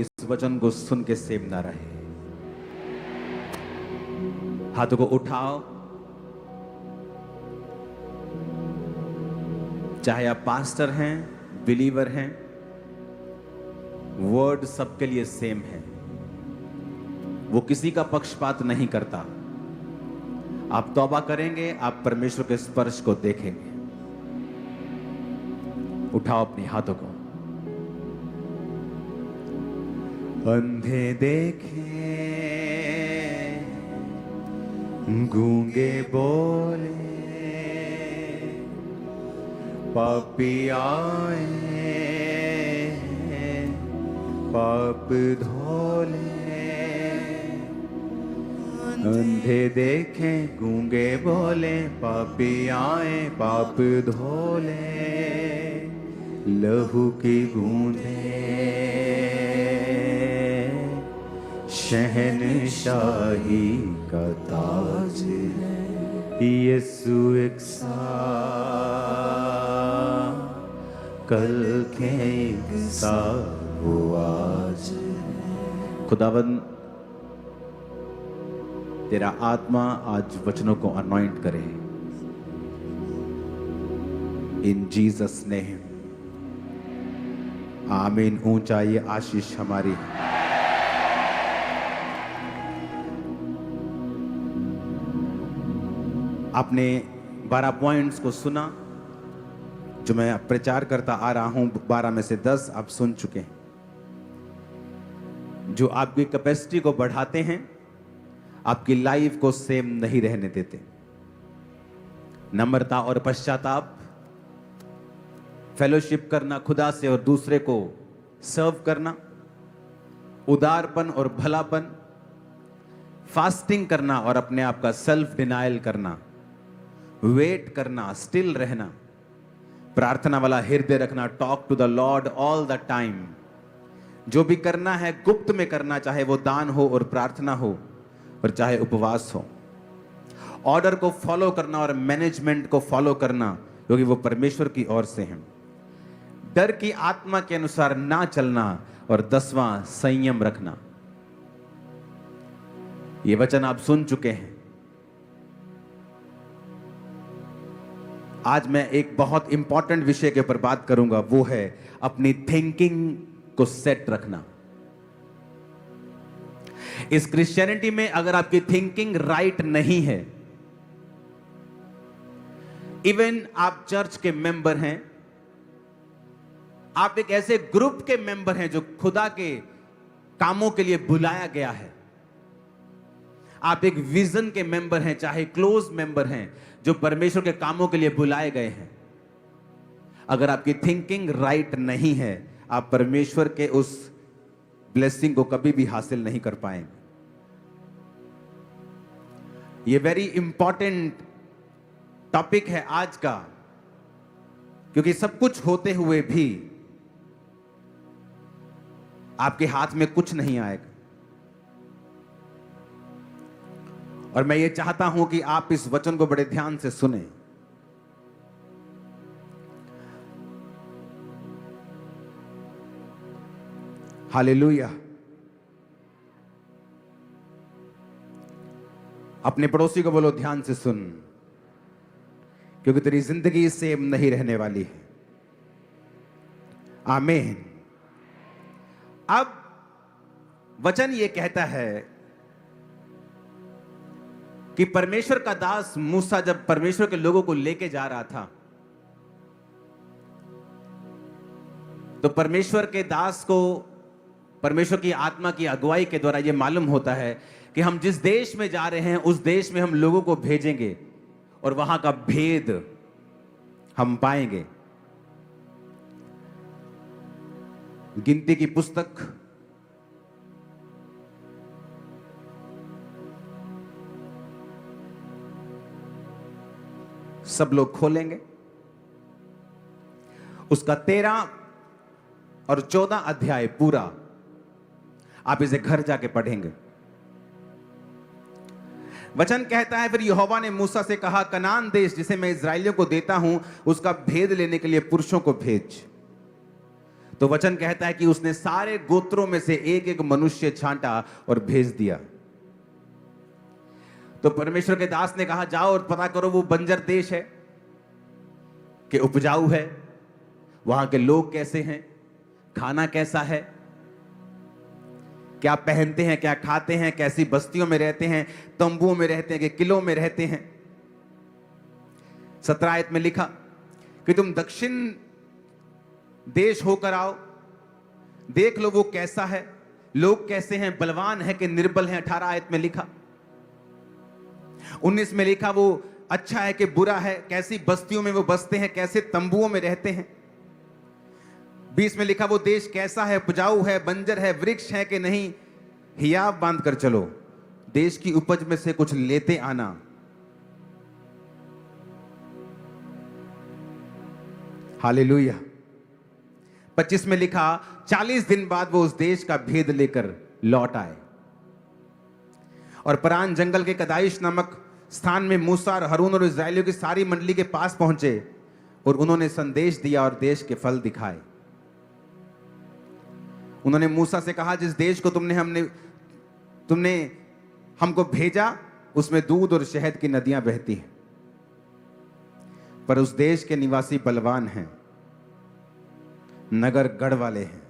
इस वचन को सुन के सेम ना रहे। हाथों को उठाओ। चाहे आप पास्टर हैं, बिलीवर हैं, वर्ड सबके लिए सेम है। वो किसी का पक्षपात नहीं करता। आप तौबा करेंगे, आप परमेश्वर के स्पर्श को देखेंगे। उठाओ अपने हाथों को। अंधे देखे, गूंगे बोले, पापी आए, पाप धोले। अंधे देखे, गूंगे बोले, पापी आए, पाप धोले। लहू की बूंदे शहनशाही का ताज है। यीशु एक सा कल के एक सा वो आज है। खुदावंद तेरा आत्मा आज वचनों को अनॉइंट करे। इन जीसस नेम, आमीन। ऊंचा ये आशीष हमारी। आपने 12 पॉइंट्स को सुना जो मैं प्रचार करता आ रहा हूं। 12 में से 10 आप सुन चुके हैं, जो आपकी कैपेसिटी को बढ़ाते हैं, आपकी लाइफ को सेम नहीं रहने देते। नम्रता और पश्चाताप, फेलोशिप करना खुदा से और दूसरे को सर्व करना, उदारपन और भलापन, फास्टिंग करना और अपने आप का सेल्फ डिनायल करना, वेट करना, स्टिल रहना, प्रार्थना वाला हृदय रखना, talk to the lord all the time. जो भी करना है गुप्त में करना, चाहे वो दान हो और प्रार्थना हो और चाहे उपवास हो। ऑर्डर को फॉलो करना और मैनेजमेंट को फॉलो करना, क्योंकि वो परमेश्वर की ओर से है। डर की आत्मा के अनुसार ना चलना और 10वां संयम रखना। ये वचन आप सुन चुके हैं। आज मैं एक बहुत इंपॉर्टेंट विषय के ऊपर बात करूंगा, वो है अपनी थिंकिंग को सेट रखना। इस क्रिश्चियनिटी में अगर आपकी थिंकिंग राइट नहीं है, इवन आप चर्च के मेंबर हैं, आप एक ऐसे ग्रुप के मेंबर हैं जो खुदा के कामों के लिए बुलाया गया है, आप एक विजन के मेंबर हैं, चाहे क्लोज मेंबर हैं जो परमेश्वर के कामों के लिए बुलाए गए हैं, अगर आपकी थिंकिंग राइट नहीं है, आप परमेश्वर के उस ब्लेसिंग को कभी भी हासिल नहीं कर पाएंगे। ये वेरी इंपॉर्टेंट टॉपिक है आज का, क्योंकि सब कुछ होते हुए भी आपके हाथ में कुछ नहीं आएगा। और मैं ये चाहता हूं कि आप इस वचन को बड़े ध्यान से सुने। हालेलुया। अपने पड़ोसी को बोलो, ध्यान से सुन, क्योंकि तेरी जिंदगी सेम नहीं रहने वाली है। आमीन। अब वचन ये कहता है कि परमेश्वर का दास मूसा जब परमेश्वर के लोगों को लेके जा रहा था, तो परमेश्वर के दास को परमेश्वर की आत्मा की अगुवाई के द्वारा यह मालूम होता है कि हम जिस देश में जा रहे हैं उस देश में हम लोगों को भेजेंगे और वहां का भेद हम पाएंगे। गिनती की पुस्तक सब लोग खोलेंगे, उसका 13 और 14 अध्याय पूरा आप इसे घर जाके पढ़ेंगे। वचन कहता है, फिर यहोवा ने मूसा से कहा, कनान देश जिसे मैं इस्राएलियों को देता हूं उसका भेद लेने के लिए पुरुषों को भेज। तो वचन कहता है कि उसने सारे गोत्रों में से एक एक मनुष्य छांटा और भेज दिया। तो परमेश्वर के दास ने कहा, जाओ और पता करो वो बंजर देश है कि उपजाऊ है, वहां के लोग कैसे हैं, खाना कैसा है, क्या पहनते हैं, क्या खाते हैं, कैसी बस्तियों में रहते हैं, तंबुओं में रहते हैं कि किलों में रहते हैं। 17 आयत में लिखा कि तुम दक्षिण देश होकर आओ, देख लो वो कैसा है, लोग कैसे हैं, बलवान है कि निर्बल हैं। 18 आयत में लिखा। 19 में लिखा वो अच्छा है कि बुरा है, कैसी बस्तियों में वो बसते हैं, कैसे तंबुओं में रहते हैं। 20 में लिखा वो देश कैसा है, उपजाऊ है, बंजर है, वृक्ष है कि नहीं, हियाव बांध कर चलो, देश की उपज में से कुछ लेते आना। हालेलुया। 25 में लिखा 40 दिन बाद वो उस देश का भेद लेकर लौट आए और परान जंगल के कदाइश नामक स्थान में मूसा और हारून और इस्राएलियों की सारी मंडली के पास पहुंचे और उन्होंने संदेश दिया और देश के फल दिखाए। उन्होंने मूसा से कहा, जिस देश को तुमने हमको भेजा उसमें दूध और शहद की नदियां बहती हैं, पर उस देश के निवासी बलवान हैं, नगर गढ़ वाले हैं,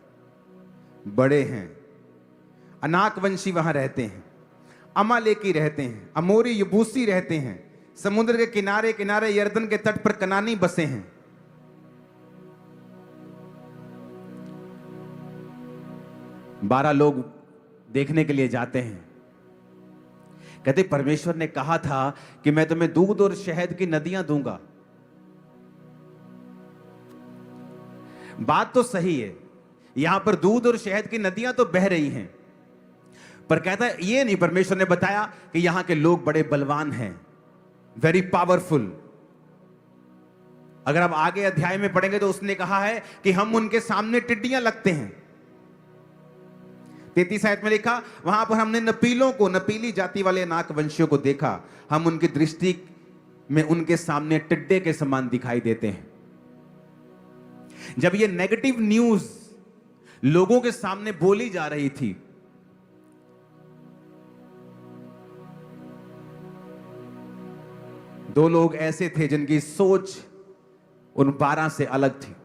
बड़े हैं, अनाकवंशी वहां रहते हैं, अमालेकी रहते हैं, अमोरी यबूसी रहते हैं, समुद्र के किनारे किनारे यर्दन के तट पर कनानी बसे हैं। बारह लोग देखने के लिए जाते हैं, कहते परमेश्वर ने कहा था कि मैं तुम्हें दूध और शहद की नदियां दूंगा। बात तो सही है, यहां पर दूध और शहद की नदियां तो बह रही हैं, पर कहता है ये नहीं, परमेश्वर ने बताया कि यहां के लोग बड़े बलवान हैं, वेरी पावरफुल। अगर आप आगे अध्याय में पढ़ेंगे तो उसने कहा है कि हम उनके सामने टिड्डियां लगते हैं। 33 आयत में लिखा, वहां पर हमने नपीलों को, नपीली जाति वाले नाकवंशियों को देखा, हम उनकी दृष्टि में उनके सामने टिड्डे के समान दिखाई देते हैं। जब ये नेगेटिव न्यूज लोगों के सामने बोली जा रही थी, दो लोग ऐसे थे जिनकी सोच उन 12 से अलग थी।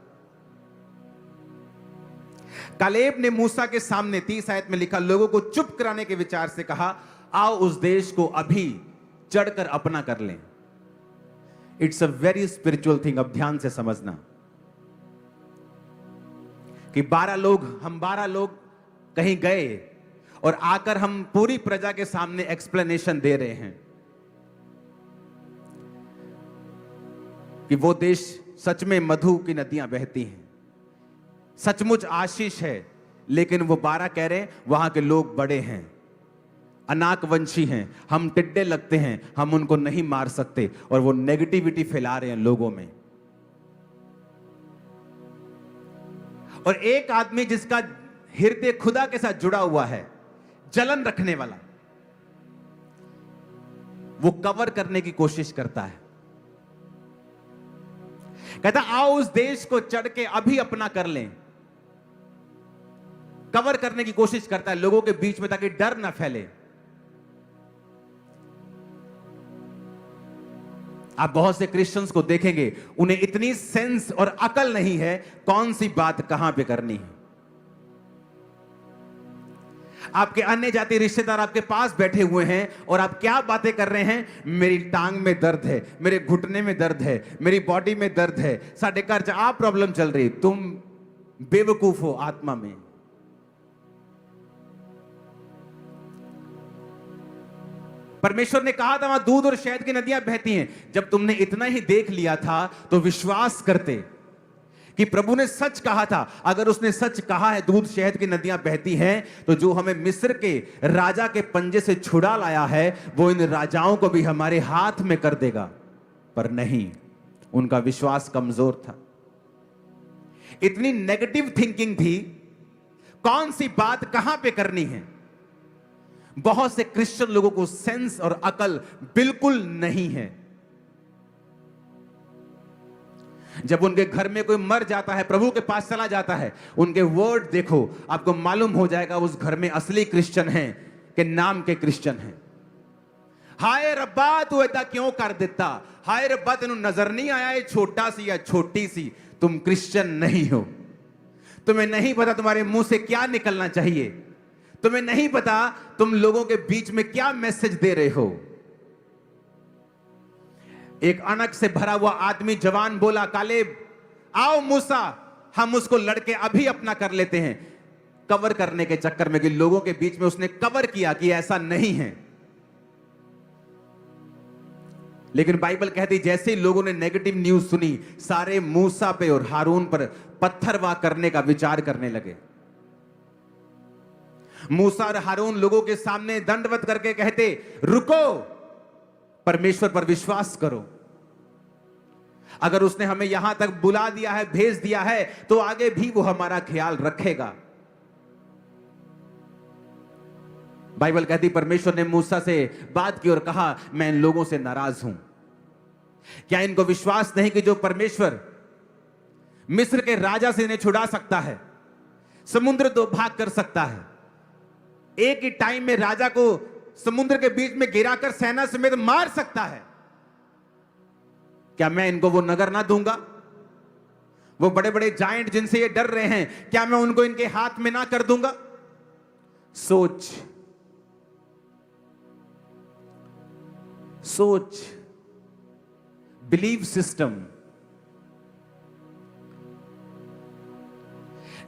कालेब ने मूसा के सामने 30 आयत में लिखा, लोगों को चुप कराने के विचार से कहा, आओ उस देश को अभी चढ़कर अपना कर लें। It's a very spiritual thing. अब ध्यान से समझना कि 12 लोग कहीं गए और आकर हम पूरी प्रजा के सामने एक्सप्लेनेशन दे रहे हैं कि वो देश सच में मधु की नदियां बहती हैं, सचमुच आशीष है, लेकिन वो 12 कह रहे हैं वहां के लोग बड़े हैं, अनाकवंशी हैं, हम टिड्डे लगते हैं, हम उनको नहीं मार सकते, और वो नेगेटिविटी फैला रहे हैं लोगों में। और एक आदमी जिसका हृदय खुदा के साथ जुड़ा हुआ है, जलन रखने वाला, वो कवर करने की कोशिश करता है, कहता आओ उस देश को चढ़ के अभी अपना कर लें। कवर करने की कोशिश करता है लोगों के बीच में ताकि डर ना फैले। आप बहुत से क्रिश्चियंस को देखेंगे, उन्हें इतनी सेंस और अकल नहीं है कौन सी बात कहां पे करनी है। आपके अन्य जाति रिश्तेदार आपके पास बैठे हुए हैं और आप क्या बातें कर रहे हैं, मेरी टांग में दर्द है, मेरे घुटने में दर्द है, मेरी बॉडी में दर्द है, साढ़े घर च आ प्रॉब्लम चल रही। तुम बेवकूफ हो आत्मा में। परमेश्वर ने कहा था वहां दूध और शहद की नदियां बहती हैं। जब तुमने इतना ही देख लिया था तो विश्वास करते कि प्रभु ने सच कहा था। अगर उसने सच कहा है दूध शहद की नदियां बहती हैं, तो जो हमें मिस्र के राजा के पंजे से छुड़ा लाया है वो इन राजाओं को भी हमारे हाथ में कर देगा। पर नहीं, उनका विश्वास कमजोर था, इतनी नेगेटिव थिंकिंग थी, कौन सी बात कहां पे करनी है। बहुत से क्रिश्चियन लोगों को सेंस और अकल बिल्कुल नहीं है। जब उनके घर में कोई मर जाता है, प्रभु के पास चला जाता है, उनके वर्ड देखो, आपको मालूम हो जाएगा उस घर में असली क्रिश्चियन हैं कि नाम के क्रिश्चियन हैं। हाय रब्बा तू ऐसा क्यों कर देता, हाय रब्बा तेनू नजर नहीं आया ये छोटा सी या छोटी सी, तुम क्रिश्चियन नहीं हो। तुम्हें नहीं पता तुम्हारे मुंह से क्या निकलना चाहिए, तुम्हें नहीं पता तुम लोगों के बीच में क्या मैसेज दे रहे हो। एक अनक से भरा हुआ आदमी जवान बोला, कालेब आओ मूसा, हम उसको लड़के अभी अपना कर लेते हैं। कवर करने के चक्कर में कि लोगों के बीच में उसने कवर किया कि ऐसा नहीं है। लेकिन बाइबल कहती जैसे ही लोगों ने नेगेटिव न्यूज सुनी, सारे मूसा पे और हारून पर पत्थरवाह करने का विचार करने लगे। मूसा और हारून लोगों के सामने दंडवत करके कहते, रुको, परमेश्वर पर विश्वास करो। अगर उसने हमें यहां तक बुला दिया है, भेज दिया है, तो आगे भी वो हमारा ख्याल रखेगा। बाइबल कहती परमेश्वर ने मूसा से बात की और कहा, मैं इन लोगों से नाराज हूं। क्या इनको विश्वास नहीं कि जो परमेश्वर मिस्र के राजा से इन्हें छुड़ा सकता है, समुद्र दो भाग कर सकता है, एक ही टाइम में राजा को समुद्र के बीच में गिराकर सेना समेत मार सकता है, क्या मैं इनको वो नगर ना दूंगा? वो बड़े बड़े जायंट जिनसे ये डर रहे हैं, क्या मैं उनको इनके हाथ में ना कर दूंगा? सोच सोच, बिलीव सिस्टम।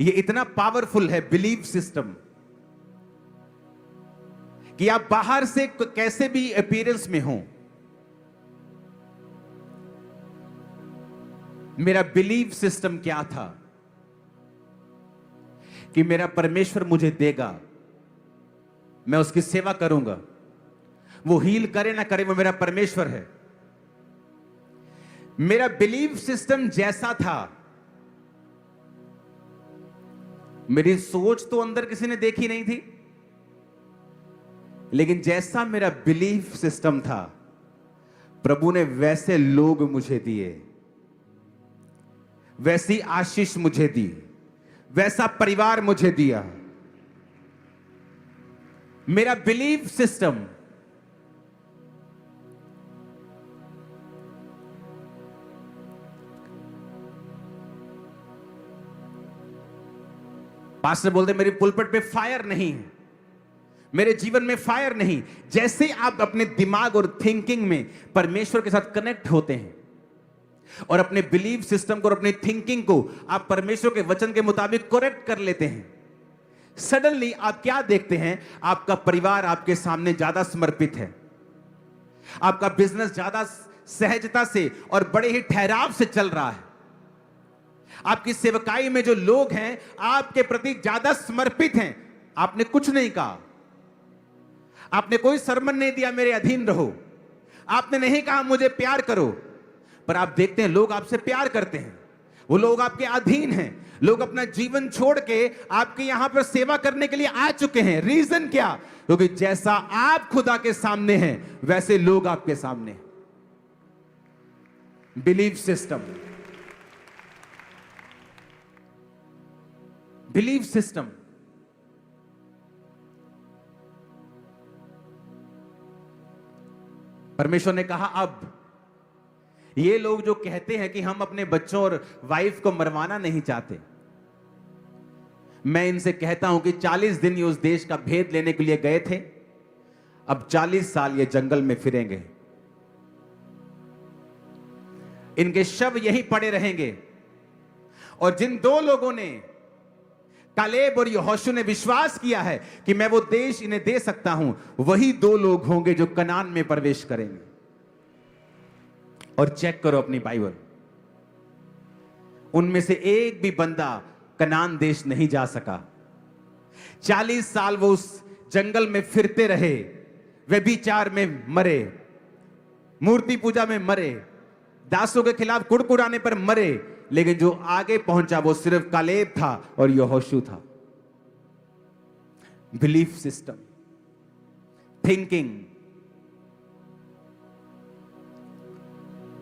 ये इतना पावरफुल है बिलीव सिस्टम कि आप बाहर से कैसे भी अपीयरेंस में हो, मेरा बिलीव सिस्टम क्या था कि मेरा परमेश्वर मुझे देगा, मैं उसकी सेवा करूंगा, वो हील करे ना करे वो मेरा परमेश्वर है। मेरा बिलीव सिस्टम जैसा था, मेरी सोच तो अंदर किसी ने देखी नहीं थी, लेकिन जैसा मेरा बिलीफ सिस्टम था, प्रभु ने वैसे लोग मुझे दिए, वैसी आशीष मुझे दी, वैसा परिवार मुझे दिया। मेरा बिलीफ सिस्टम पास्टर बोलते मेरी पुलपट पे फायर नहीं है, मेरे जीवन में फायर नहीं। जैसे आप अपने दिमाग और थिंकिंग में परमेश्वर के साथ कनेक्ट होते हैं और अपने बिलीव सिस्टम को और अपनी थिंकिंग को आप परमेश्वर के वचन के मुताबिक करेक्ट कर लेते हैं, सडनली आप क्या देखते हैं? आपका परिवार आपके सामने ज्यादा समर्पित है, आपका बिजनेस ज्यादा सहजता से और बड़े ही ठहराव से चल रहा है, आपकी सेवकाई में जो लोग हैं आपके प्रति ज्यादा समर्पित हैं। आपने कुछ नहीं कहा, आपने कोई सरमन नहीं दिया मेरे अधीन रहो, आपने नहीं कहा मुझे प्यार करो, पर आप देखते हैं लोग आपसे प्यार करते हैं, वो लोग आपके अधीन हैं, लोग अपना जीवन छोड़ के आपके यहां पर सेवा करने के लिए आ चुके हैं। रीजन क्या? क्योंकि जैसा आप खुदा के सामने हैं वैसे लोग आपके सामने। Believe system, believe system. परमेश्वर ने कहा अब ये लोग जो कहते हैं कि हम अपने बच्चों और वाइफ को मरवाना नहीं चाहते, मैं इनसे कहता हूं कि 40 दिन ये उस देश का भेद लेने के लिए गए थे, अब 40 साल ये जंगल में फिरेंगे, इनके शव यहीं पड़े रहेंगे। और जिन दो लोगों ने, कालेब और यहोशू ने विश्वास किया है कि मैं वो देश इन्हें दे सकता हूं, वही दो लोग होंगे जो कनान में प्रवेश करेंगे। और चेक करो अपनी बाइबल, उनमें से एक भी बंदा कनान देश नहीं जा सका। 40 साल वो उस जंगल में फिरते रहे, व्यभिचार में मरे, मूर्ति पूजा में मरे, दासों के खिलाफ कुड़कुड़ाने पर मरे, लेकिन जो आगे पहुंचा वो सिर्फ कालेब था और यहोशू था। बिलीफ सिस्टम, थिंकिंग,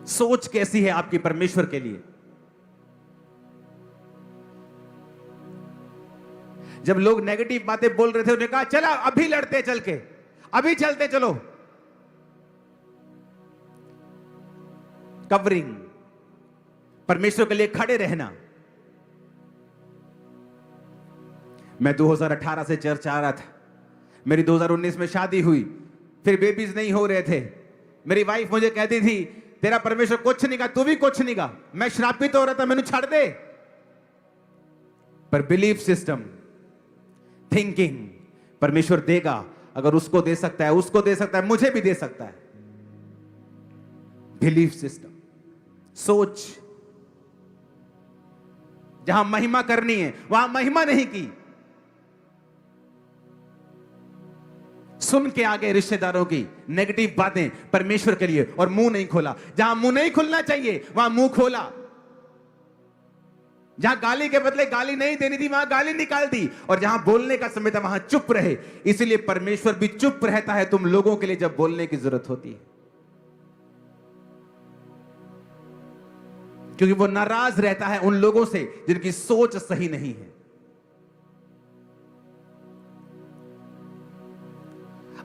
सोच कैसी है आपकी परमेश्वर के लिए? जब लोग नेगेटिव बातें बोल रहे थे उन्होंने कहा चला अभी लड़ते चल के, अभी चलते चलो। कवरिंग, परमेश्वर के लिए खड़े रहना। मैं 2018 से चर्च आ रहा था, मेरी 2019 में शादी हुई, फिर बेबीज नहीं हो रहे थे। मेरी वाइफ मुझे कहती थी तेरा परमेश्वर कुछ नहीं का, तू भी कुछ नहीं का। मैं श्रापित हो रहा था, मैंने छाड़ दे। पर बिलीफ सिस्टम, थिंकिंग, परमेश्वर देगा। अगर उसको दे सकता है, उसको दे सकता है, मुझे भी दे सकता है। बिलीफ सिस्टम, सोच। जहां महिमा करनी है वहां महिमा नहीं की, सुन के आगे रिश्तेदारों की नेगेटिव बातें परमेश्वर के लिए और मुंह नहीं खोला। जहां मुंह नहीं खुलना चाहिए वहां मुंह खोला। जहां गाली के बदले गाली नहीं देनी थी वहां गाली निकाल दी, और जहां बोलने का समय था वहां चुप रहे। इसलिए परमेश्वर भी चुप रहता है तुम लोगों के लिए जब बोलने की जरूरत होती है, क्योंकि वो नाराज रहता है उन लोगों से जिनकी सोच सही नहीं है।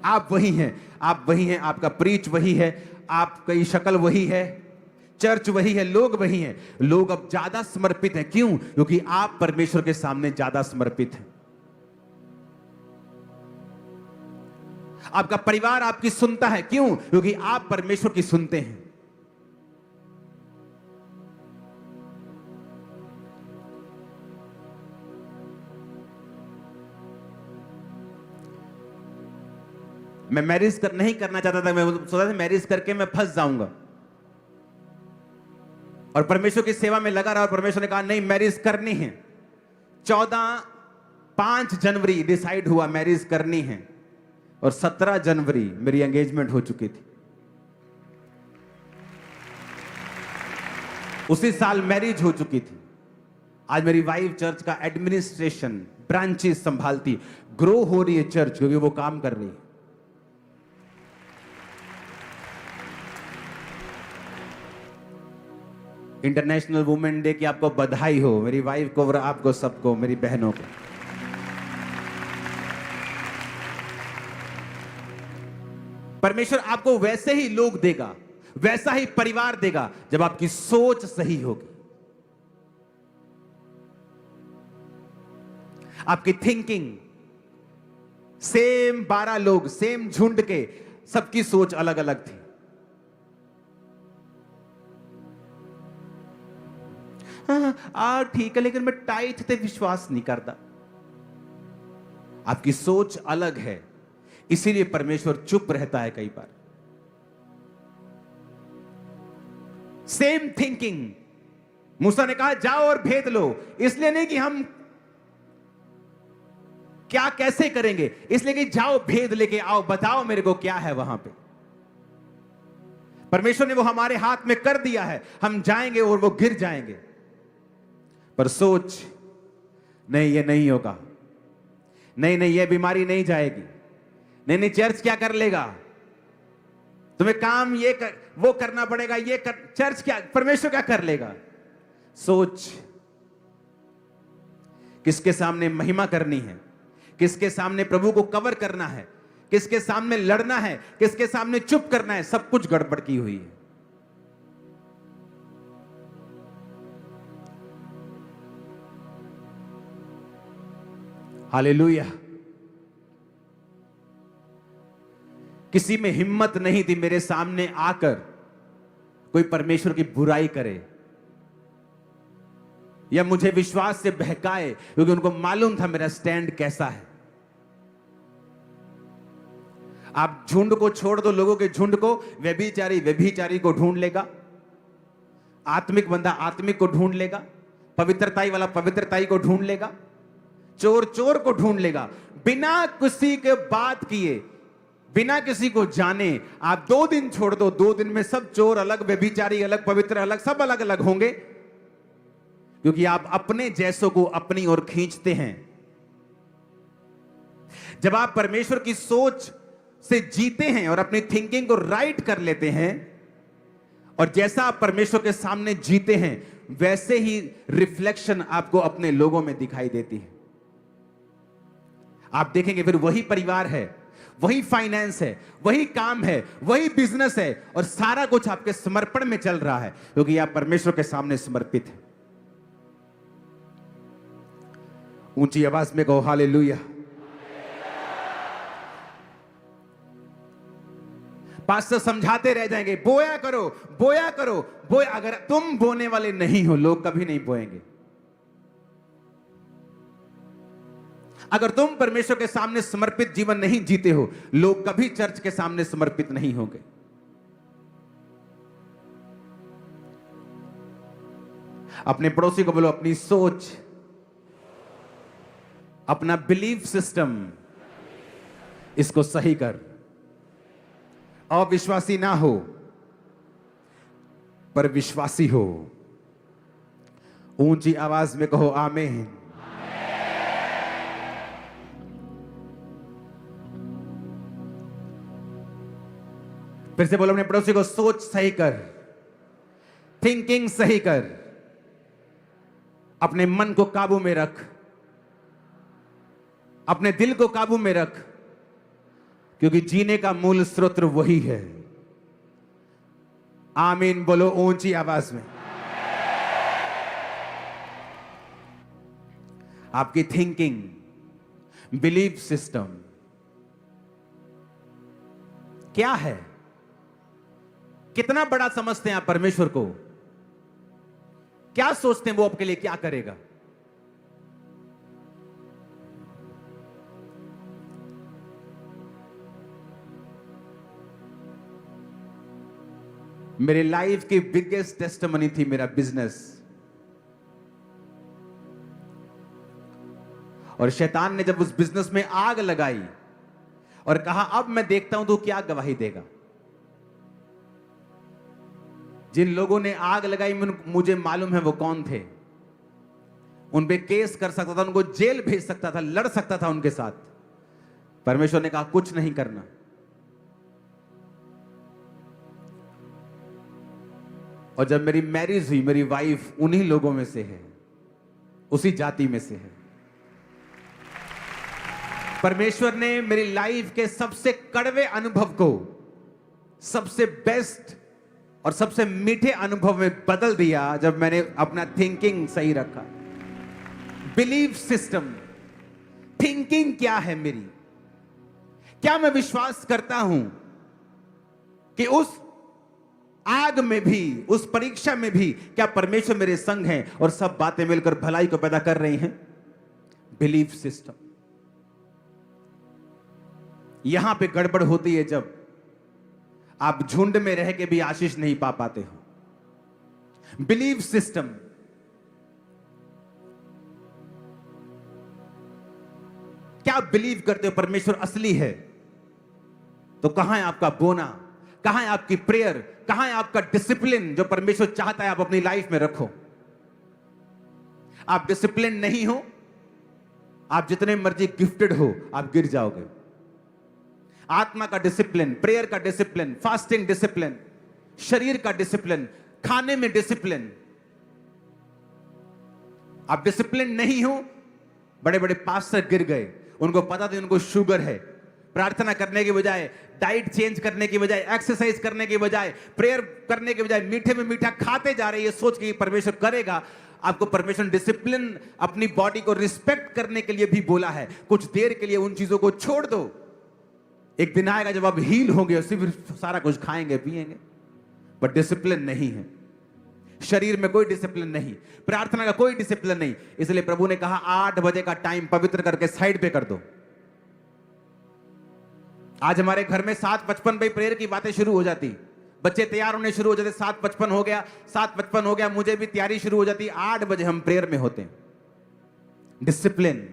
आप वही हैं, आप वही हैं, आपका प्रीच वही है, आपकी शक्ल वही है, चर्च वही है, लोग वही हैं। लोग अब ज्यादा समर्पित हैं। क्यों? क्योंकि आप परमेश्वर के सामने ज्यादा समर्पित हैं। आपका परिवार आपकी सुनता है। क्यों? क्योंकि आप परमेश्वर की सुनते हैं। मैं मैरिज नहीं करना चाहता था, मैं सोचा था मैरिज करके मैं फंस जाऊंगा, और परमेश्वर की सेवा में लगा रहा, और परमेश्वर ने कहा नहीं मैरिज करनी है। 5 जनवरी डिसाइड हुआ मैरिज करनी है, और 17 जनवरी मेरी एंगेजमेंट हो चुकी थी। उसी साल मैरिज हो चुकी थी। आज मेरी वाइफ चर्च का एडमिनिस्ट्रेशन ब्रांचेस संभालती, ग्रो हो रही है चर्च, क्योंकि वो काम कर रही है। इंटरनेशनल वुमेन डे की आपको बधाई हो, मेरी वाइफ को और आपको सबको, मेरी बहनों को। परमेश्वर आपको वैसे ही लोग देगा, वैसा ही परिवार देगा जब आपकी सोच सही होगी, आपकी थिंकिंग। सेम 12 लोग, सेम झुंड के, सबकी सोच अलग अलग थी। ठीक है, लेकिन मैं टाइट ते विश्वास नहीं करता। आपकी सोच अलग है, इसीलिए परमेश्वर चुप रहता है कई बार। सेम थिंकिंग, मूसा ने कहा जाओ और भेद लो, इसलिए नहीं कि हम क्या कैसे करेंगे, इसलिए कि जाओ भेद लेके आओ, बताओ मेरे को क्या है वहां पे। परमेश्वर ने वो हमारे हाथ में कर दिया है, हम जाएंगे और वो गिर जाएंगे। पर सोच नहीं, ये नहीं होगा, नहीं नहीं ये बीमारी नहीं जाएगी, नहीं नहीं चर्च क्या कर लेगा, तुम्हें काम ये वो करना पड़ेगा, ये चर्च क्या, परमेश्वर क्या कर लेगा। सोच, किसके सामने महिमा करनी है, किसके सामने प्रभु को कवर करना है, किसके सामने लड़ना है, किसके सामने चुप करना है, सब कुछ गड़बड़ की हुई है। हालेलुया। किसी में हिम्मत नहीं थी मेरे सामने आकर कोई परमेश्वर की बुराई करे या मुझे विश्वास से बहकाए, क्योंकि उनको मालूम था मेरा स्टैंड कैसा है। आप झुंड को छोड़ दो, लोगों के झुंड को, व्यभिचारी व्यभिचारी को ढूंढ लेगा, आत्मिक बंदा आत्मिक को ढूंढ लेगा, पवित्रताई वाला पवित्रताई को ढूंढ लेगा, चोर चोर को ढूंढ लेगा। बिना किसी के बात किए, बिना किसी को जाने आप 2 दिन छोड़ दो, 2 दिन में सब चोर अलग, व्यभिचारी अलग, पवित्र अलग, सब अलग अलग होंगे, क्योंकि आप अपने जैसों को अपनी ओर खींचते हैं। जब आप परमेश्वर की सोच से जीते हैं और अपनी थिंकिंग को राइट कर लेते हैं, और जैसा आप परमेश्वर के सामने जीते हैं वैसे ही रिफ्लेक्शन आपको अपने लोगों में दिखाई देती है। आप देखेंगे फिर वही परिवार है, वही फाइनेंस है, वही काम है, वही बिजनेस है, और सारा कुछ आपके समर्पण में चल रहा है, क्योंकि आप परमेश्वर के सामने समर्पित है। ऊंची आवाज में कहो हालेलुया। पास्टर समझाते रह जाएंगे, बोया करो, बोया करो, बोया। अगर तुम बोने वाले नहीं हो, लोग कभी नहीं बोएंगे। अगर तुम परमेश्वर के सामने समर्पित जीवन नहीं जीते हो, लोग कभी चर्च के सामने समर्पित नहीं होंगे। अपने पड़ोसी को बोलो, अपनी सोच, अपना बिलीफ सिस्टम, इसको सही कर। अविश्वासी ना हो, पर विश्वासी हो। ऊंची आवाज में कहो आमीन। फिर से बोलो अपने पड़ोसी को, सोच सही कर, थिंकिंग सही कर, अपने मन को काबू में रख, अपने दिल को काबू में रख, क्योंकि जीने का मूल स्रोत वही है। आमीन बोलो ऊंची आवाज में। आपकी थिंकिंग, बिलीफ सिस्टम क्या है? कितना बड़ा समझते हैं आप परमेश्वर को? क्या सोचते हैं वो आपके लिए क्या करेगा? मेरी लाइफ की बिगेस्ट टेस्टिमनी थी मेरा बिजनेस। और शैतान ने जब उस बिजनेस में आग लगाई और कहा अब मैं देखता हूं तू क्या गवाही देगा। जिन लोगों ने आग लगाई मुझे मालूम है वो कौन थे। उन पे केस कर सकता था, उनको जेल भेज सकता था, लड़ सकता था उनके साथ। परमेश्वर ने कहा कुछ नहीं करना। और जब मेरी मैरिज हुई, मेरी वाइफ उन्हीं लोगों में से है, उसी जाति में से है। परमेश्वर ने मेरी लाइफ के सबसे कड़वे अनुभव को सबसे बेस्ट और सबसे मीठे अनुभव में बदल दिया जब मैंने अपना थिंकिंग सही रखा। बिलीफ सिस्टम, थिंकिंग क्या है मेरी? क्या मैं विश्वास करता हूं कि उस आग में भी, उस परीक्षा में भी, क्या परमेश्वर मेरे संग हैं और सब बातें मिलकर भलाई को पैदा कर रही हैं? Belief system. यहां पे गड़बड़ होती है जब आप झुंड में रह के भी आशीष नहीं पा पाते हो। बिलीफ सिस्टम, क्या आप बिलीव करते हो परमेश्वर असली है? तो कहां है आपका बोना? कहां है आपकी प्रेयर? कहां है आपका डिसिप्लिन जो परमेश्वर चाहता है आप अपनी लाइफ में रखो? आप डिसिप्लिन नहीं हो, आप जितने मर्जी गिफ्टेड हो, आप गिर जाओगे। आत्मा का डिसिप्लिन, प्रेयर का डिसिप्लिन, फास्टिंग डिसिप्लिन, शरीर का डिसिप्लिन, खाने में डिसिप्लिन। आप डिसिप्लिन नहीं हो। बड़े बड़े पास्टर गिर गए, उनको पता था उनको शुगर है। प्रार्थना करने के बजाय, डाइट चेंज करने की बजाय, एक्सरसाइज करने की बजाय, प्रेयर करने के बजाय मीठे में मीठा खाते जा रहे हैं, सोच के परमेश्वर करेगा। आपको परमेश्वर डिसिप्लिन, अपनी बॉडी को रिस्पेक्ट करने के लिए भी बोला है। कुछ देर के लिए उन चीजों को छोड़ दो। एक दिन आएगा जब आप हील होंगे और सिर्फ सारा कुछ खाएंगे पिएंगे, बट डिसिप्लिन नहीं है। शरीर में कोई डिसिप्लिन नहीं, प्रार्थना का कोई डिसिप्लिन नहीं। इसलिए प्रभु ने कहा 8 बजे का टाइम पवित्र करके साइड पे कर दो। आज हमारे घर में 7:55 पे प्रेयर की बातें शुरू हो जाती, बच्चे तैयार होने शुरू हो जाते। 7:55 हो गया, 7:55 हो गया, मुझे भी तैयारी शुरू हो जाती। 8 बजे हम प्रेयर में होते हैं। डिसिप्लिन।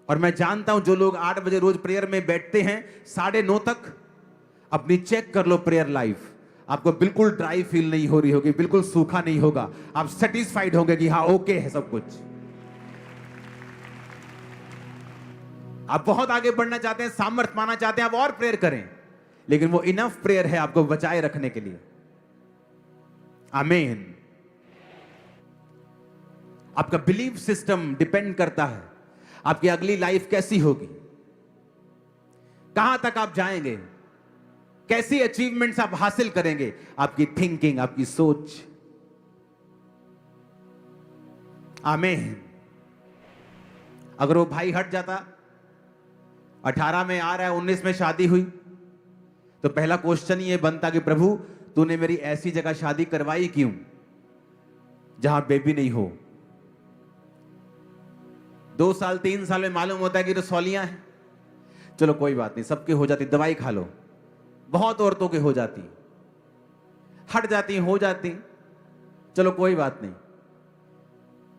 और मैं जानता हूं जो लोग 8 बजे रोज प्रेयर में बैठते हैं, 9:30 तक अपनी चेक कर लो प्रेयर लाइफ। आपको बिल्कुल ड्राई फील नहीं हो रही होगी, बिल्कुल सूखा नहीं होगा। आप सेटिस्फाइड होंगे कि हाँ ओके है सब कुछ। आप बहुत आगे बढ़ना चाहते हैं, सामर्थ्य पाना चाहते हैं, आप और प्रेयर करें, लेकिन वो इनफ प्रेयर है आपको बचाए रखने के लिए। आमीन। आपका बिलीफ सिस्टम डिपेंड करता है आपकी अगली लाइफ कैसी होगी, कहां तक आप जाएंगे, कैसी अचीवमेंट्स आप हासिल करेंगे, आपकी थिंकिंग, आपकी सोच। आमीन। अगर वो भाई हट जाता, 18 में आ रहा है, 19 में शादी हुई, तो पहला क्वेश्चन ये बनता कि प्रभु तूने मेरी ऐसी जगह शादी करवाई क्यों जहां बेबी नहीं हो। 2 साल 3 साल में मालूम होता है कि रसौलियां हैं, चलो कोई बात नहीं, सबके हो जाती, दवाई खा लो। बहुत औरतों के हो जाती, हट जाती, हो जाती, चलो कोई बात नहीं।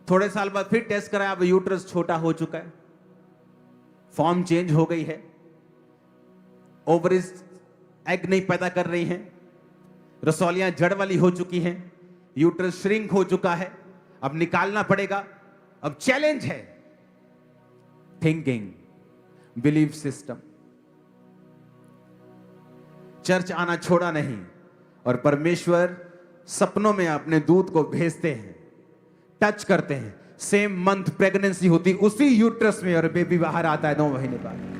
थोड़े साल बाद फिर टेस्ट कराया, अब यूट्रस छोटा हो चुका है, फॉर्म चेंज हो गई है, ओवरीज एग नहीं पैदा कर रही हैं, रसौलियां जड़ वाली हो चुकी हैं, यूट्रस श्रिंक हो चुका है, अब निकालना पड़ेगा। अब चैलेंज है थिंकिंग, बिलीफ सिस्टम। चर्च आना छोड़ा नहीं, और परमेश्वर सपनों में अपने दूत को भेजते हैं, टच करते हैं, सेम मंथ प्रेगनेंसी होती उसी यूट्रस में, और बेबी बाहर आता है 9 महीने बाद।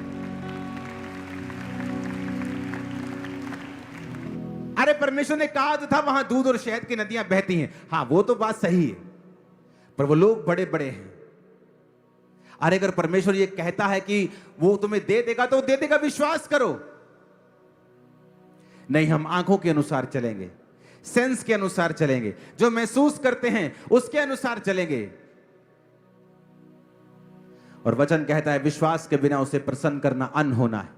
अरे परमेश्वर ने कहा तो था वहां दूध और शहद की नदियां बहती हैं। हां, वो तो बात सही है, पर वो लोग बड़े बड़े हैं। अरे अगर परमेश्वर ये कहता है कि वो तुम्हें दे देगा तो दे देगा, विश्वास करो। नहीं, हम आंखों के अनुसार चलेंगे, सेंस के अनुसार चलेंगे, जो महसूस करते हैं उसके अनुसार चलेंगे। और वचन कहता है विश्वास के बिना उसे प्रसन्न करना अनहोना है।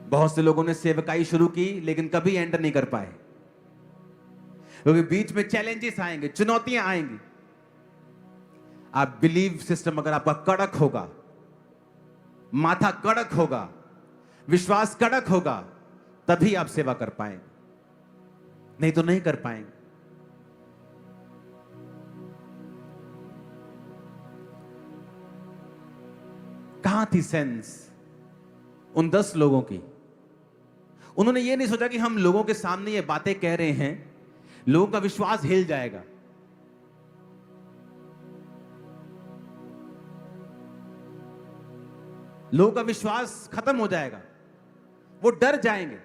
बहुत से लोगों ने सेवकाई शुरू की लेकिन कभी एंटर नहीं कर पाए, क्योंकि बीच में चैलेंजेस आएंगे, चुनौतियां आएंगी। आप बिलीव सिस्टम अगर आपका कड़क होगा, माथा कड़क होगा, विश्वास कड़क होगा, तभी आप सेवा कर पाएंगे, नहीं तो नहीं कर पाएंगे। कहां थी सेंस उन 10 लोगों की? उन्होंने ये नहीं सोचा कि हम लोगों के सामने ये बातें कह रहे हैं, लोगों का विश्वास हिल जाएगा। लोगों का विश्वास खत्म हो जाएगा, वो डर जाएंगे।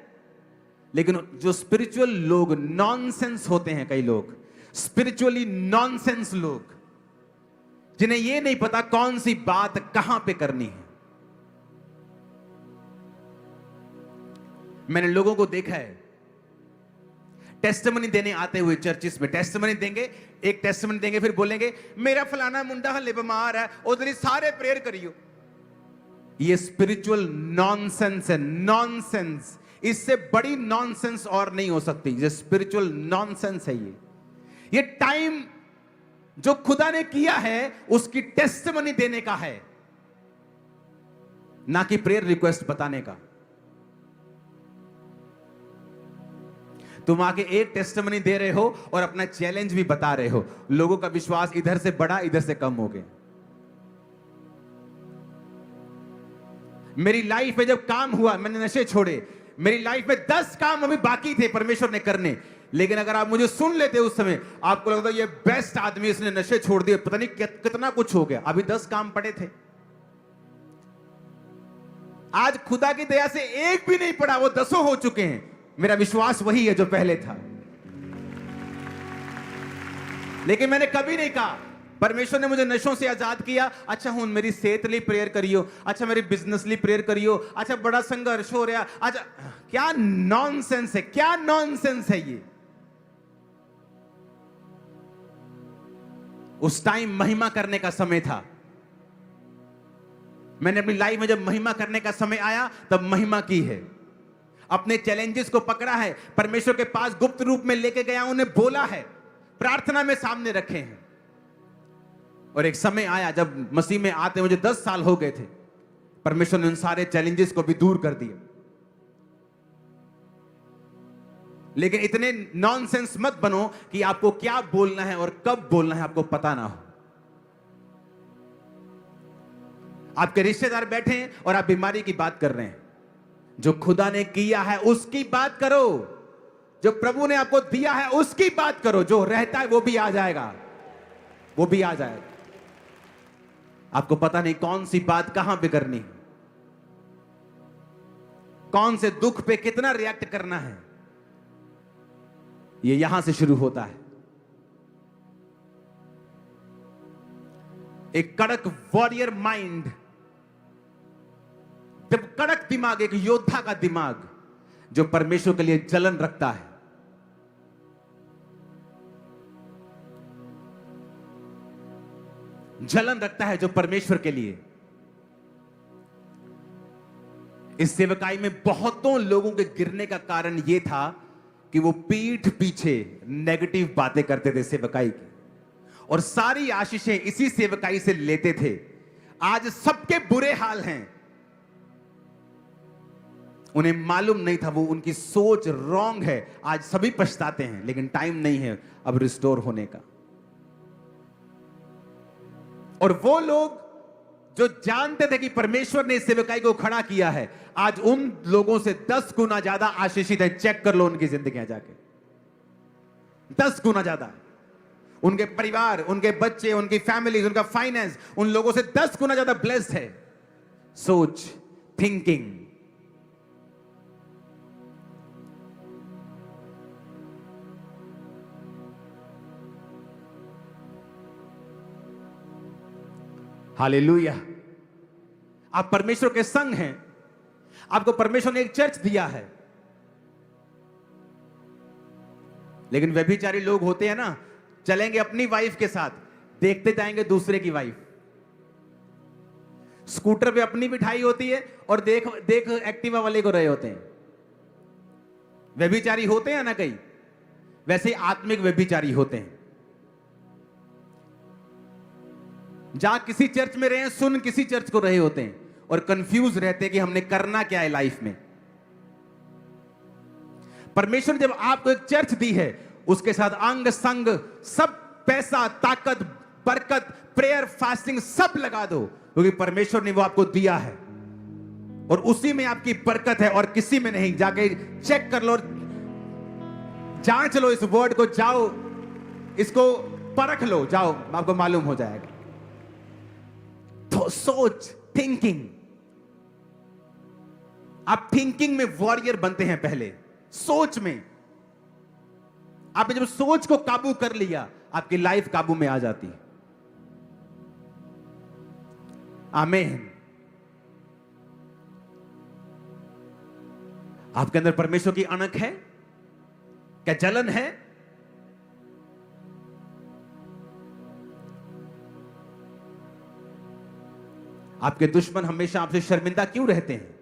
लेकिन जो स्पिरिचुअल लोग नॉनसेंस होते हैं, कई लोग स्पिरिचुअली नॉनसेंस लोग, जिन्हें यह नहीं पता कौन सी बात कहां पे करनी है। मैंने लोगों को देखा है टेस्टिमनी देने आते हुए चर्चिस में, टेस्टिमनी देंगे, एक टेस्टिमनी देंगे, फिर बोलेंगे मेरा फलाना मुंडा हले बीमार है, उधर सारे प्रेयर करियो। ये स्पिरिचुअल नॉनसेंस है, नॉनसेंस। इससे बड़ी नॉनसेंस और नहीं हो सकती। ये स्पिरिचुअल नॉनसेंस है। ये टाइम जो खुदा ने किया है उसकी टेस्टिमनी देने का है, ना कि प्रेयर रिक्वेस्ट बताने का। तुम आके एक टेस्टिमनी दे रहे हो और अपना चैलेंज भी बता रहे हो। लोगों का विश्वास इधर से बढ़ा, इधर से कम हो गया। मेरी लाइफ में जब काम हुआ, मैंने नशे छोड़े, मेरी लाइफ में 10 काम अभी बाकी थे परमेश्वर ने करने, लेकिन अगर आप मुझे सुन लेते उस समय, आपको लगता ये बेस्ट आदमी, इसने नशे छोड़ दिए, पता नहीं कितना कुछ हो गया। अभी 10 काम पड़े थे। आज खुदा की दया से एक भी नहीं पड़ा, वो 10 हो चुके हैं। मेरा विश्वास वही है जो पहले था। लेकिन मैंने कभी नहीं कहा परमेश्वर ने मुझे नशों से आजाद किया, अच्छा हूं मेरी सेहत लिए प्रेयर करियो, अच्छा मेरी बिजनेस लिए प्रेयर करियो, अच्छा बड़ा संघर्ष हो रहा, अच्छा क्या नॉनसेंस है, क्या नॉनसेंस है ये। उस टाइम महिमा करने का समय था। मैंने अपनी लाइफ में जब महिमा करने का समय आया तब महिमा की है। अपने चैलेंजेस को पकड़ा है, परमेश्वर के पास गुप्त रूप में लेके गया, उन्हें बोला है, प्रार्थना में सामने रखे हैं। और एक समय आया जब मसीह में आते मुझे 10 साल हो गए थे, परमेश्वर ने उन सारे चैलेंजेस को भी दूर कर दिया। लेकिन इतने नॉनसेंस मत बनो कि आपको क्या बोलना है और कब बोलना है आपको पता ना हो। आपके रिश्तेदार बैठे हैं और आप बीमारी की बात कर रहे हैं। जो खुदा ने किया है उसकी बात करो, जो प्रभु ने आपको दिया है उसकी बात करो। जो रहता है वो भी आ जाएगा, वो भी आ जाएगा। आपको पता नहीं कौन सी बात कहां पे करनी है, कौन से दुख पे कितना रिएक्ट करना है। ये यहां से शुरू होता है। एक कड़क वॉरियर माइंड, जब कड़क दिमाग, एक योद्धा का दिमाग जो परमेश्वर के लिए जलन रखता है, जलन रखता है जो परमेश्वर के लिए। इस सेवकाई में बहुतों लोगों के गिरने का कारण यह था कि वो पीठ पीछे नेगेटिव बातें करते थे सेवकाई की, और सारी आशीषें इसी सेवकाई से लेते थे। आज सबके बुरे हाल हैं, उन्हें मालूम नहीं था, वो उनकी सोच रॉन्ग है। आज सभी पछताते हैं, लेकिन टाइम नहीं है अब रिस्टोर होने का। और वो लोग जो जानते थे कि परमेश्वर ने इस सेवकाई को खड़ा किया है, आज उन लोगों से 10 गुना ज्यादा आशीषित है। चेक कर लो उनकी जिंदगियां जाके, 10 गुना ज्यादा। उनके परिवार, उनके बच्चे, उनकी फैमिली, उनका फाइनेंस उन लोगों से 10 गुना ज्यादा ब्लेस्ड है। सोच, थिंकिंग। हालेलुया। आप परमेश्वर के संग हैं। आपको परमेश्वर ने एक चर्च दिया है, लेकिन व्यभिचारी लोग होते हैं ना, चलेंगे अपनी वाइफ के साथ, देखते जाएंगे दूसरे की वाइफ। स्कूटर पे अपनी बिठाई होती है और देख देख एक्टिवा वाले को रहे होते हैं। व्यभिचारी होते हैं ना कई, वैसे आत्मिक व्यभिचारी होते हैं। जहां किसी चर्च में रहे, सुन किसी चर्च को रहे होते हैं और कंफ्यूज रहते हैं कि हमने करना क्या है लाइफ में। परमेश्वर ने जब आपको एक चर्च दी है, उसके साथ अंग संग सब, पैसा, ताकत, बरकत, प्रेयर, फास्टिंग सब लगा दो, क्योंकि परमेश्वर ने वो आपको दिया है और उसी में आपकी बरकत है और किसी में नहीं। जाके चेक कर लो, जांच लो इस वर्ड को, जाओ इसको परख लो, जाओ, आपको मालूम हो जाएगा। तो सोच, थिंकिंग। आप थिंकिंग में वॉरियर बनते हैं पहले, सोच में। आपने जब सोच को काबू कर लिया, आपकी लाइफ काबू में आ जाती है। आमीन। आपके अंदर परमेश्वर की अणक है क्या? जलन है? आपके दुश्मन हमेशा आपसे शर्मिंदा क्यों रहते हैं?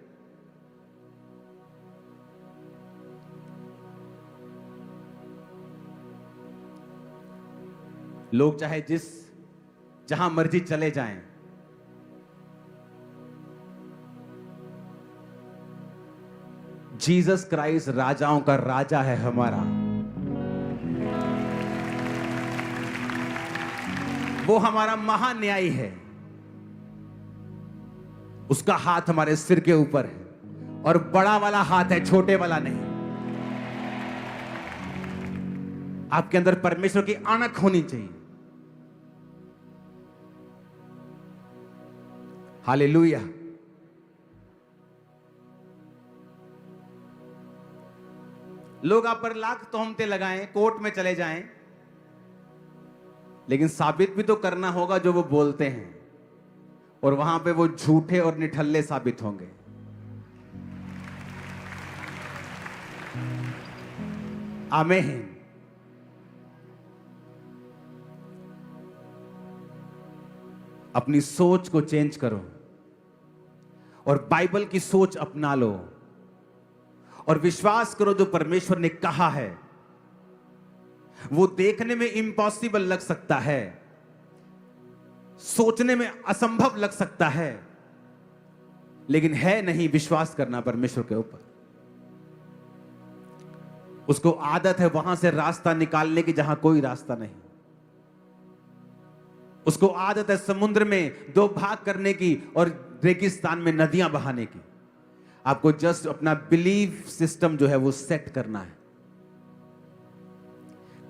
लोग चाहे जहां मर्जी चले जाएं, जीसस क्राइस्ट राजाओं का राजा है हमारा। वो हमारा महान्यायी है। उसका हाथ हमारे सिर के ऊपर है, और बड़ा वाला हाथ है, छोटे वाला नहीं। आपके अंदर परमेश्वर की अणक होनी चाहिए। हालेलुया। लोग आप पर लाख तोहमतें लगाएं, कोर्ट में चले जाएं, लेकिन साबित भी तो करना होगा जो वो बोलते हैं, और वहां पे वो झूठे और निठल्ले साबित होंगे। आमीन। अपनी सोच को चेंज करो और बाइबल की सोच अपना लो, और विश्वास करो जो परमेश्वर ने कहा है। वो देखने में इम्पॉसिबल लग सकता है, सोचने में असंभव लग सकता है, लेकिन है नहीं। विश्वास करना परमेश्वर के ऊपर। उसको आदत है वहां से रास्ता निकालने की जहां कोई रास्ता नहीं। उसको आदत है समुद्र में 2 भाग करने की और रेगिस्तान में नदियां बहाने की। आपको जस्ट अपना बिलीफ सिस्टम जो है वो सेट करना है,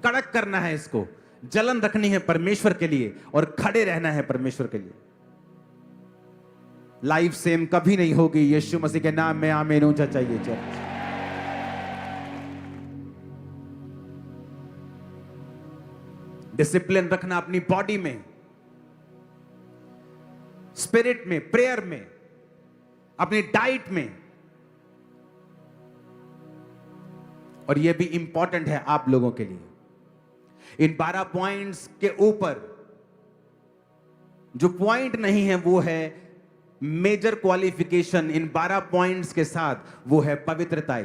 कड़क करना है, इसको जलन रखनी है परमेश्वर के लिए और खड़े रहना है परमेश्वर के लिए। लाइफ सेम कभी नहीं होगी। यीशु मसीह के नाम में आमीन। ऊंचा चाहिए चर्च। डिसिप्लिन रखना अपनी बॉडी में, स्पिरिट में, प्रेयर में, अपनी डाइट में। और यह भी इंपॉर्टेंट है आप लोगों के लिए। इन 12 पॉइंट्स के ऊपर जो पॉइंट नहीं है वो है मेजर क्वालिफिकेशन। इन 12 पॉइंट्स के साथ वो है पवित्रता।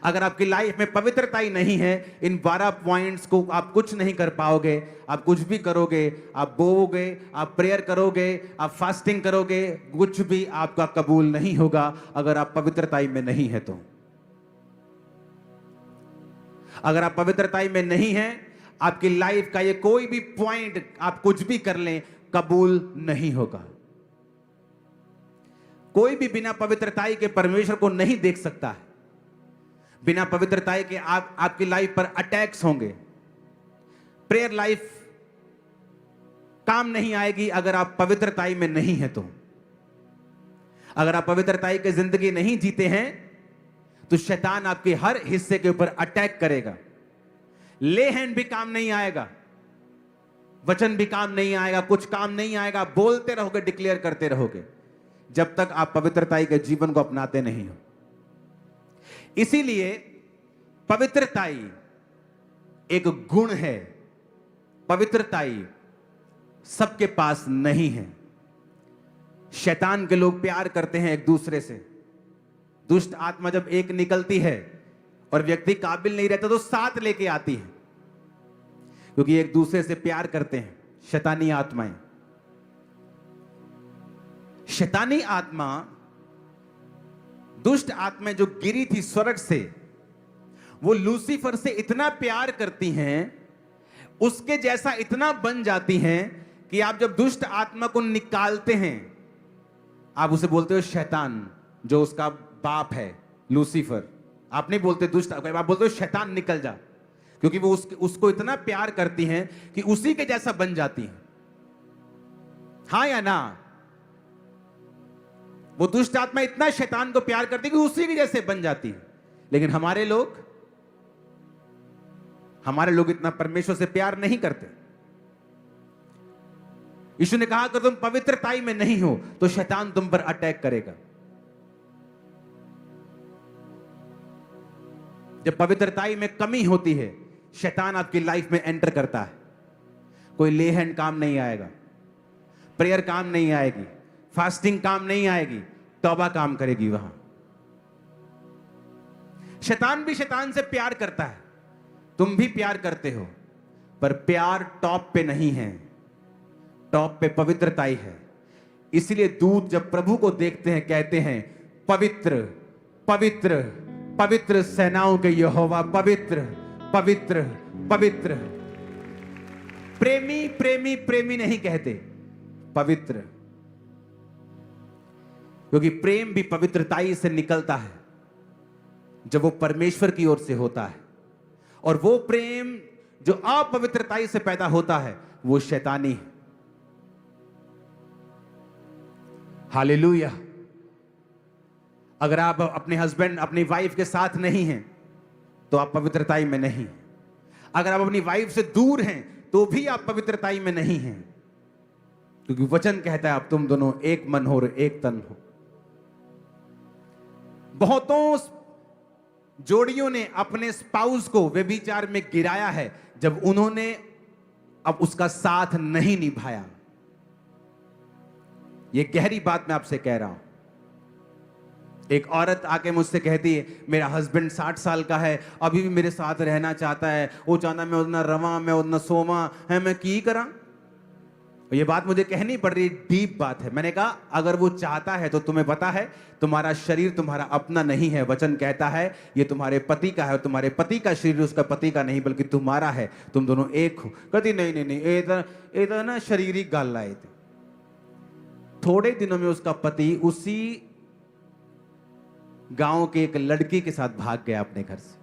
अगर आपकी लाइफ में पवित्रता ही नहीं है, इन 12 पॉइंट्स को आप कुछ नहीं कर पाओगे। आप कुछ भी करोगे, आप बोओगे, आप प्रेयर करोगे, आप फास्टिंग करोगे, कुछ भी आपका कबूल नहीं होगा अगर आप पवित्रता में नहीं है तो। अगर आप पवित्रता में नहीं है, आपकी लाइफ का ये कोई भी पॉइंट आप कुछ भी कर लें, कबूल नहीं होगा। कोई भी बिना पवित्रता के परमेश्वर को नहीं देख सकता है। बिना पवित्रता के आपकी लाइफ पर अटैक्स होंगे। प्रेयर लाइफ काम नहीं आएगी अगर आप पवित्रता में नहीं है तो। अगर आप पवित्रता की जिंदगी नहीं जीते हैं तो शैतान आपके हर हिस्से के ऊपर अटैक करेगा। ले हैंड भी काम नहीं आएगा, वचन भी काम नहीं आएगा, कुछ काम नहीं आएगा। बोलते रहोगे, डिक्लेयर करते रहोगे, जब तक आप पवित्रता के जीवन को अपनाते नहीं हो। इसीलिए पवित्रता एक गुण है। पवित्रता सबके पास नहीं है। शैतान के लोग प्यार करते हैं एक दूसरे से। दुष्ट आत्मा जब एक निकलती है और व्यक्ति काबिल नहीं रहता तो साथ लेके आती है, क्योंकि एक दूसरे से प्यार करते हैं। शैतानी आत्माएं, शैतानी आत्मा, दुष्ट आत्मा जो गिरी थी स्वर्ग से, वो लूसीफर से इतना प्यार करती हैं, उसके जैसा इतना बन जाती हैं कि आप जब दुष्ट आत्मा को निकालते हैं, आप उसे बोलते हो शैतान, जो उसका बाप है लूसीफर। आप नहीं बोलते दुष्ट, आप बोलते हो शैतान निकल जा, क्योंकि वो उसको इतना प्यार करती हैं कि उसी के जैसा बन जाती हैं। हाँ या ना? वो दुष्ट आत्मा इतना शैतान को प्यार करती है कि उसी के जैसे बन जाती है। लेकिन हमारे लोग इतना परमेश्वर से प्यार नहीं करते। यीशु ने कहा अगर तुम पवित्रताई में नहीं हो तो शैतान तुम पर अटैक करेगा। जब पवित्रताई में कमी होती है, शैतान आपकी लाइफ में एंटर करता है। कोई ले हैंड काम नहीं आएगा, प्रेयर काम नहीं आएगी, फास्टिंग काम नहीं आएगी, तौबा काम करेगी। वहां शैतान भी शैतान से प्यार करता है, तुम भी प्यार करते हो, पर प्यार टॉप पे नहीं है। टॉप पे पवित्रताई है। इसलिए दूत जब प्रभु को देखते हैं कहते हैं पवित्र पवित्र पवित्र सेनाओं के यहोवा, पवित्र पवित्र पवित्र। प्रेमी प्रेमी प्रेमी नहीं कहते, पवित्र, क्योंकि प्रेम भी पवित्रताई से निकलता है जब वो परमेश्वर की ओर से होता है। और वो प्रेम जो अपवित्रताई से पैदा होता है वो शैतानी है। हालेलुया। अगर आप अपने हस्बैंड, अपनी वाइफ के साथ नहीं हैं तो आप पवित्रताई में नहीं। अगर आप अपनी वाइफ से दूर हैं तो भी आप पवित्रताई में नहीं हैं, क्योंकि वचन कहता है आप तुम दोनों एक मन हो और एक तन हो। बहुतों जोड़ियों ने अपने स्पाउस को व्यभिचार में गिराया है जब उन्होंने अब उसका साथ नहीं निभाया। यह गहरी बात मैं आपसे कह रहा हूं। एक औरत आके मुझसे कहती है मेरा हस्बैंड 60 साल का है, अभी भी मेरे साथ रहना चाहता है, वो चाहता मैं उतना रवा, मैं उतना सोमा है, मैं की करा। ये बात मुझे कहनी पड़ रही, डीप बात है। मैंने कहा अगर वो चाहता है तो तुम्हें पता है तुम्हारा शरीर तुम्हारा अपना नहीं है। वचन कहता है ये तुम्हारे पति का है, और तुम्हारे पति का शरीर उसका पति का नहीं बल्कि तुम्हारा है, तुम दोनों एक हो। कहती नहीं नहीं नहीं, ये तो ना शारीरिक गाल लाए थे। थोड़े दिनों में उसका पति उसी गांव के एक लड़की के साथ भाग गया अपने घर से।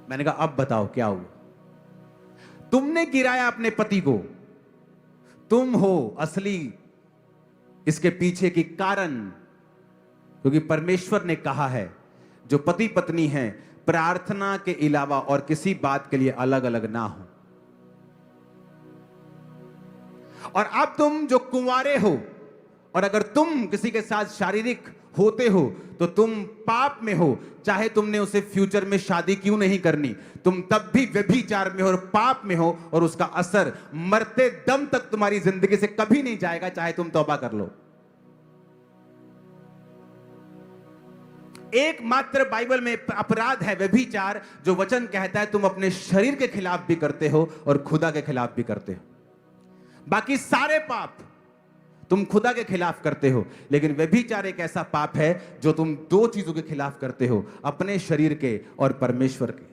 मैंने कहा अब बताओ क्या हुआ? तुमने गिराया अपने पति को, तुम हो असली इसके पीछे की कारण, क्योंकि परमेश्वर ने कहा है जो पति पत्नी हैं प्रार्थना के अलावा और किसी बात के लिए अलग अलग ना हो। और अब तुम जो कुंवारे हो और अगर तुम किसी के साथ शारीरिक होते हो तो तुम पाप में हो, चाहे तुमने उसे फ्यूचर में शादी क्यों नहीं करनी, तुम तब भी व्यभिचार में हो और पाप में हो, और उसका असर मरते दम तक तुम्हारी जिंदगी से कभी नहीं जाएगा, चाहे तुम तौबा कर लो। एकमात्र बाइबल में अपराध है व्यभिचार, जो वचन कहता है तुम अपने शरीर के खिलाफ भी करते हो और खुदा के खिलाफ भी करते हो। बाकी सारे पाप तुम खुदा के खिलाफ करते हो, लेकिन व्यभिचार एक ऐसा पाप है जो तुम दो चीजों के खिलाफ करते हो, अपने शरीर के और परमेश्वर के।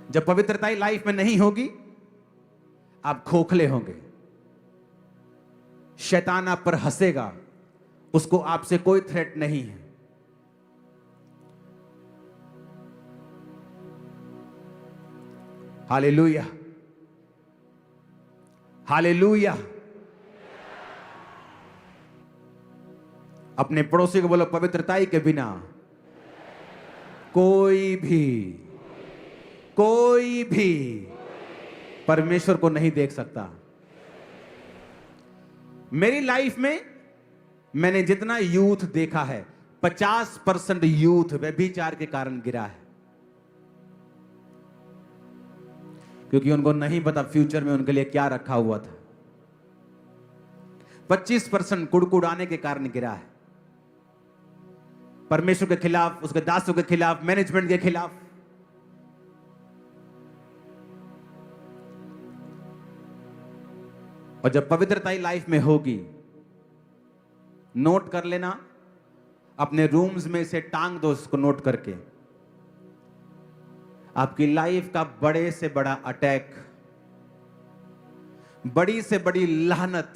जब पवित्रता लाइफ में नहीं होगी, आप खोखले होंगे, शैतान आप पर हंसेगा, उसको आपसे कोई थ्रेट नहीं है। Hallelujah, hallelujah. अपने पड़ोसी को बोलो, पवित्रता के बिना कोई भी परमेश्वर को नहीं देख सकता। मेरी लाइफ में मैंने जितना यूथ देखा है, 50% यूथ व्यभिचार के कारण गिरा है, क्योंकि उनको नहीं पता फ्यूचर में उनके लिए क्या रखा हुआ था। 25% कुड़कुड़ाने के कारण गिरा है, परमेश्वर के खिलाफ, उसके दासों के खिलाफ, मैनेजमेंट के खिलाफ। और जब पवित्रता लाइफ में होगी, नोट कर लेना, अपने रूम्स में से टांग दो उसको नोट करके। आपकी लाइफ का बड़े से बड़ा अटैक, बड़ी से बड़ी लानत,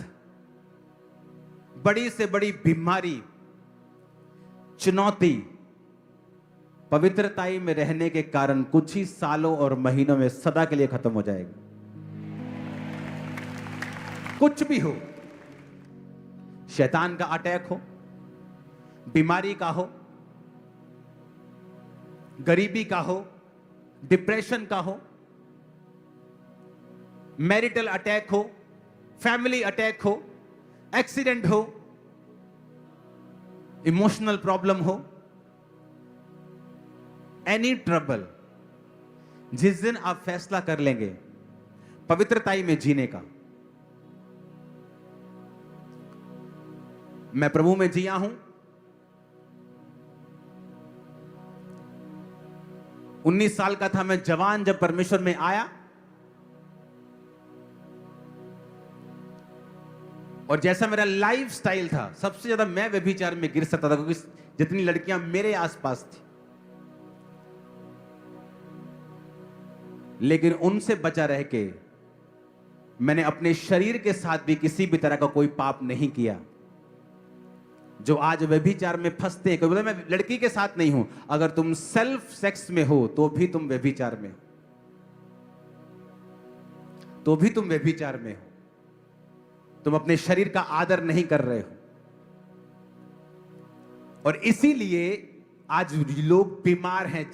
बड़ी से बड़ी बीमारी, चुनौती पवित्रता में रहने के कारण कुछ ही सालों और महीनों में सदा के लिए खत्म हो जाएगी। कुछ भी हो, शैतान का अटैक हो, बीमारी का हो, गरीबी का हो, डिप्रेशन का हो, मैरिटल अटैक हो, फैमिली अटैक हो, एक्सीडेंट हो, इमोशनल प्रॉब्लम हो, एनी ट्रबल, जिस दिन आप फैसला कर लेंगे पवित्रता में जीने का, मैं प्रभु में जिया हूं, 19 साल का था मैं जवान जब परमेश्वर में आया, और जैसा मेरा लाइफ स्टाइल था, सबसे ज्यादा मैं व्यभिचार में गिर सकता था, क्योंकि जितनी लड़कियां मेरे आसपास थी, लेकिन उनसे बचा रह के मैंने अपने शरीर के साथ भी किसी भी तरह का कोई पाप नहीं किया। जो आज व्यभिचार में फंसते हैं, बोले मैं लड़की के साथ नहीं हूं, अगर तुम सेल्फ सेक्स में हो तो भी तुम व्यभिचार में हो, तो भी तुम व्यभिचार में हो। तुम अपने शरीर का आदर नहीं कर रहे हो, और इसीलिए आज लोग बीमार हैं।